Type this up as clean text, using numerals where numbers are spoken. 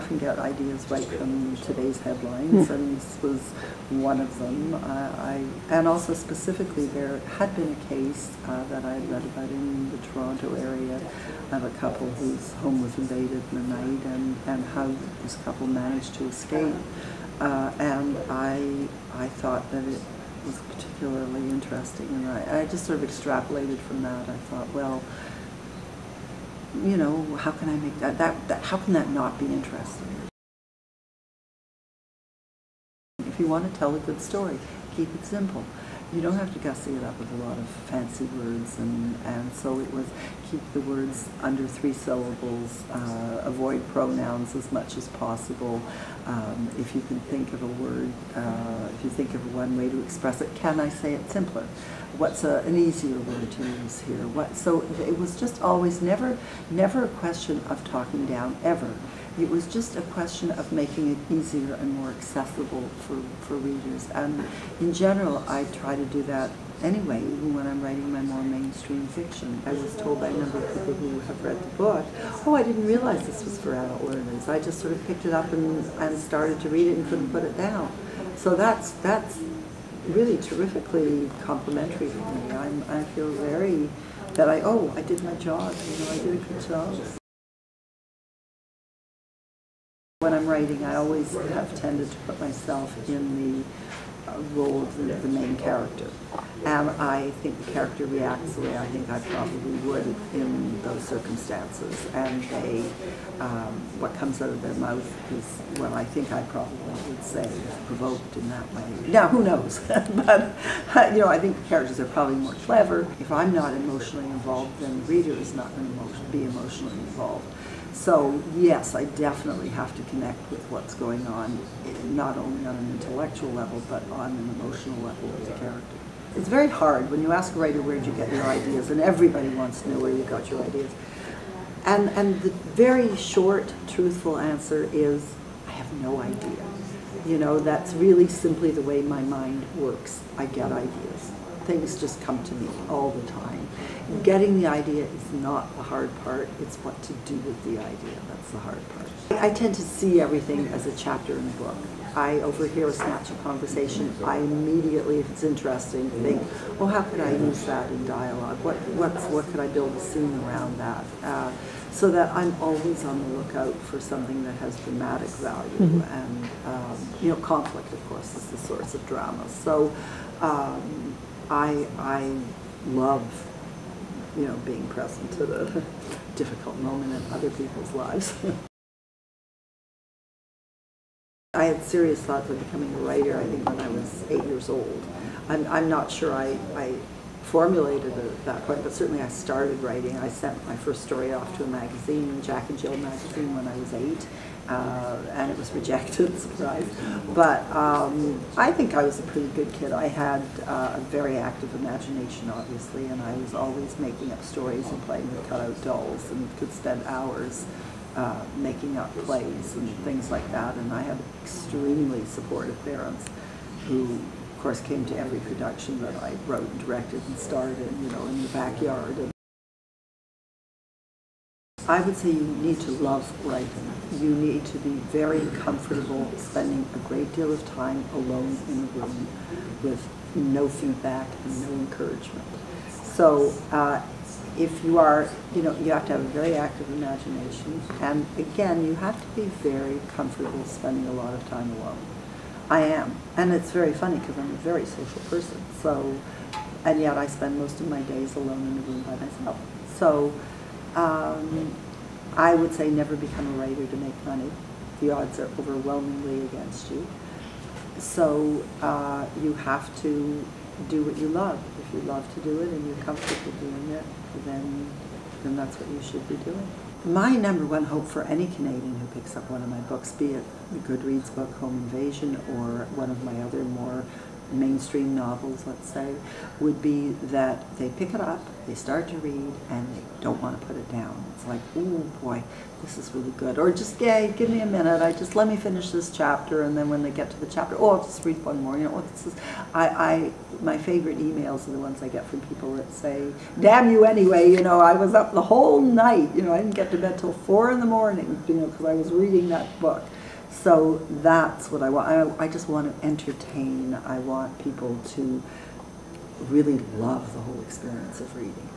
often get ideas right from today's headlines, and this was one of them. And also specifically, there had been a case that I had read about in the Toronto area of a couple whose home was invaded in the night, and how this couple managed to escape. And I thought that it was particularly interesting, and I just sort of extrapolated from that. I thought, well, you know, how can I make that how can that not be interesting? If you want to tell a good story, keep it simple. You don't have to gussy it up with a lot of fancy words, and so it was keep the words under 3 syllables, avoid pronouns as much as possible. If you can think of a word, if you think of one way to express it, can I say it simpler? What's an easier word to use here? So it was just always never a question of talking down, ever. It was just a question of making it easier and more accessible for readers. And in general, I try to do that anyway, even when I'm writing my more mainstream fiction. I was told by a number of people who have read the book, oh, I didn't realize this was for adult learners. I just sort of picked it up and started to read it and couldn't put it down. So that's really terrifically complimentary for me. I feel very that I did my job. You know, I did a good job. When I'm writing, I always have tended to put myself in the role of the main character. And I think the character reacts the way I think I probably would in those circumstances. And they, what comes out of their mouth is what I think I probably would say if provoked in that way. Now, who knows? But, you know, I think the characters are probably more clever. If I'm not emotionally involved, then the reader is not going to be emotionally involved. So, yes, I definitely have to connect with what's going on, not only on an intellectual level, but on an emotional level with the character. It's very hard when you ask a writer, where'd you get your ideas, and everybody wants to know where you got your ideas. And the very short, truthful answer is, I have no idea. You know, that's really simply the way my mind works. I get ideas. Things just come to me all the time. Getting the idea is not the hard part, it's what to do with the idea. That's the hard part. I tend to see everything as a chapter in a book. I overhear a snatch of conversation. I immediately, if it's interesting, think, oh, how could I use that in dialogue? What could I build a scene around that? So that I'm always on the lookout for something that has dramatic value. And, you know, conflict, of course, is the source of drama. So I love, you know, being present at a difficult moment in other people's lives. I had serious thoughts of becoming a writer, I think, when I was 8 years old. I'm not sure I formulated it at that point, but certainly I started writing. I sent my first story off to a magazine, Jack and Jill magazine, when I was 8. And it was rejected, surprise. But I think I was a pretty good kid. I had a very active imagination, obviously, and I was always making up stories and playing with cutout dolls, and could spend hours making up plays and things like that. And I had extremely supportive parents who, of course, came to every production that I wrote and directed and starred in, you know, in the backyard. I would say you need to love writing. You need to be very comfortable spending a great deal of time alone in a room with no feedback and no encouragement. So if you are, you know, you have to have a very active imagination, and again, you have to be very comfortable spending a lot of time alone. I am, and it's very funny because I'm a very social person, so, and yet I spend most of my days alone in a room by myself. So I would say never become a writer to make money. The odds are overwhelmingly against you. So you have to do what you love. If you love to do it and you're comfortable doing it, then that's what you should be doing. My number one hope for any Canadian who picks up one of my books, be it the Goodreads book, Home Invasion, or one of my other more mainstream novels, let's say, would be that they pick it up, they start to read, and they don't want to put it down. It's like, oh boy, this is really good. Or just, yay, give me a minute, let me finish this chapter, and then when they get to the chapter, oh, I'll just read one more. You know, oh, this is, my favorite emails are the ones I get from people that say, damn you anyway, you know, I was up the whole night, you know, I didn't get to bed till 4 in the morning, you know, because I was reading that book. So that's what I want. I just want to entertain. I want people to really love the whole experience of reading.